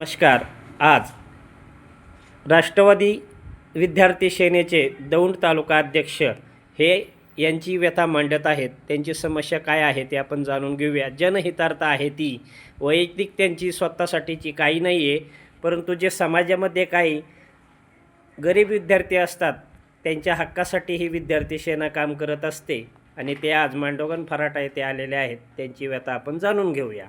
नमस्कार. आज राष्ट्रवादी विद्यार्थी सेनेचे दौंड तालुका अध्यक्ष हे यांची व्यथा मांडत आहेत. त्यांची समस्या काय आहे ते आपण जाणून घेऊया. जनहितार्थ आहे ती, वैयक्तिक त्यांची स्वतःसाठीची काही नाही आहे, परंतु जे समाजामध्ये काही गरीब विद्यार्थी असतात त्यांच्या हक्कासाठी ही विद्यार्थी सेना काम करत असते आणि ते आज मांडोगण फराटा येथे आलेले आहेत. त्यांची व्यथा आपण जाणून घेऊया.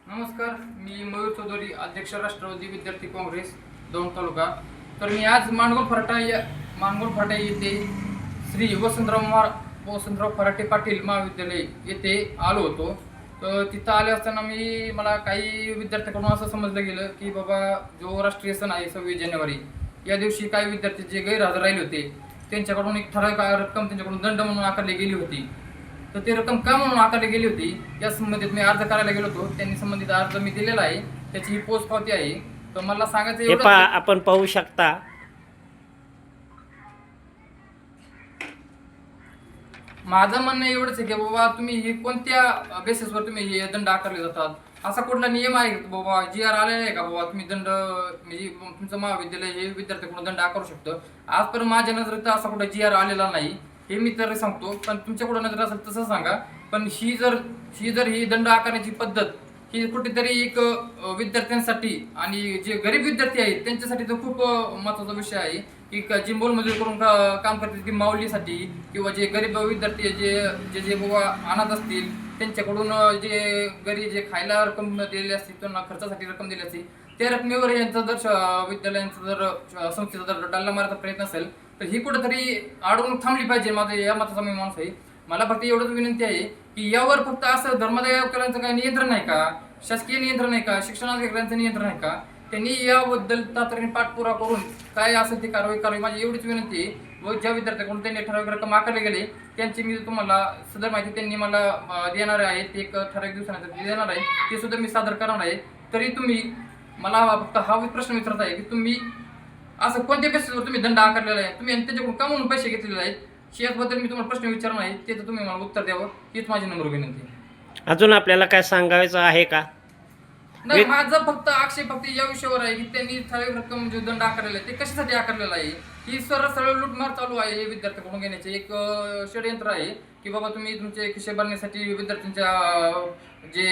नमस्कार, मी मयूर चौधरी, अध्यक्ष राष्ट्रवादी विद्यार्थी काँग्रेस दौंड तालुका. तर मी आज माणगोल फराटा येथे श्री वसंतराव फराटे पाटील महाविद्यालय येथे आलो होतो. तर तिथं आले असताना मला काही विद्यार्थ्यांकडून असं समजलं गेलं की बाबा जो राष्ट्रीय सण आहे 26 जानेवारी या दिवशी काही विद्यार्थी जे गैरहजर राहिले होते त्यांच्याकडून एक ठराविक रक्कम त्यांच्याकडून दंड म्हणून आकारली गेली होती. तर ते रक्कम का म्हणून आकारली गेली होती या संबंधित मी अर्ज करायला गेलो होतो. त्यांनी संबंधित अर्ज मी दिलेला आहे, त्याची ही पोच पावती आहे. तर मला सांगायचं हे पहा, आपण पाहू शकता. माझं म्हणणं एवढंच आहे की बाबा तुम्ही हे कोणत्या बेसिसवर तुम्ही हे दंड आकारले जातात, असा कुठला नियम आहे बाबा, GR आलेला आहे का बाबा तुम्ही दंड म्हणजे तुमचं महाविद्यालय हे विद्यार्थ्याकडून दंड आकारू शकतं? आजपर्यंत माझ्या नजरेत असा कुठला GR आलेला नाही, हे मी तर सांगतो. पण तुमच्याकडून नजर असेल तसं सांगा. पण ही जर ही दंड आकारण्याची पद्धत ही कुठेतरी एक विद्यार्थ्यांसाठी आणि जे गरीब विद्यार्थी आहेत त्यांच्यासाठी तर खूप महत्त्वाचा विषय आहे की जी मोलमजूर करून काम करतील ती माऊलीसाठी, किंवा जे गरीब विद्यार्थी जे जे बाबा अनाथ असतील त्यांच्याकडून जे गरीब जे खायला रक्कम दिलेली असते, त्यांना खर्चासाठी रक्कम दिली असते, त्या रकमेवर यांचा जर विद्यालयांचा जर संस्थेचा जर डल्ला मारायचा प्रयत्न असेल तर ही कुठेतरी अडवणूक थांबली पाहिजे. माझं या मताचा मी माणूस आहे. मला फक्त एवढंच विनंती आहे की यावर फक्त असं धर्मादाय आयोगाचं काही नियंत्रण आहे का, शासकीय नियंत्रण आहे का, शिक्षणाधिकाऱ्यांचं नियंत्रण आहे का? त्यांनी याबद्दल तातडीने पाठपुरावा करून काय असेल ती कारवाई करावी, माझी एवढीच विनंती आहे. व ज्या विद्यार्थ्याकडून त्यांनी ठराविक रक्कम आकारले गेले त्यांची मी तुम्हाला सदर माहिती त्यांनी मला देणार आहे, ते एक ठराविक दिवसानंतर देणार आहे, ते सुद्धा मी सादर करणार आहे. तरी तुम्ही मला फक्त हा प्रश्न विचारत आहे की तुम्ही असं कोणत्या बेसिसवर तुम्ही दंड आकारलेला आहे, तुम्ही त्यांच्याकडून का म्हणून पैसे घेतलेले आहेत, शेअरबद्दल मी तुम्हाला प्रश्न विचारणार आहे, ते तर तुम्ही मला उत्तर द्यावं, हीच माझी नम्र विनंती आहे. अजून आपल्याला काय सांगायचं आहे का? नाही, माझा फक्त आक्षेप फक्त या विषयावर आहे की त्यांनी ठराविक रक्कम जो दंड आकारलेला आहे ते कशासाठी आकारलेला आहे. ही सरळ लूटमार चालू आहे विद्यार्थ्यांकडून घेण्याचे एक षडयंत्र आहे की बाबा तुम्ही तुमचे खिशे भरण्यासाठी विद्यार्थ्यांच्या जे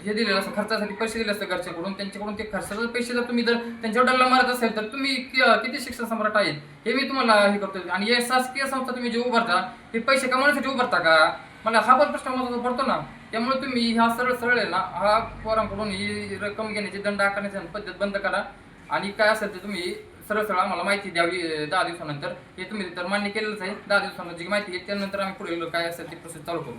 हे दिलेलं असतं खर्चासाठी पैसे दिले असतात घरच्याकडून, त्यांच्याकडून ते खर्चाचे पैसे जर तुम्ही जर त्यांच्यावर डल्ला मारत असेल तर तुम्ही किती शिक्षण सम्राट आहेत हे मी तुम्हाला हे करतो. आणि या शासकीय संस्था तुम्ही जे उभारता हे पैसे कमवण्यासाठी उभारता का, मला हा पण प्रश्न महत्त्वाचा पडतो ना. त्यामुळे तुम्ही हा सरळ आहे ना, हा पोरांकडून ही रक्कम घेण्याची दंड आकारण्याची पद्धत बंद करा आणि काय असेल ते तुम्ही सरळ आम्हाला माहिती द्यावी 10 दिवसानंतर. हे तुम्ही तर मान्य केलेलंच आहे. 10 दिवसानंतर जी माहिती आहे त्यानंतर आम्ही पुढे काय असेल ते प्रोसेस चालू करू.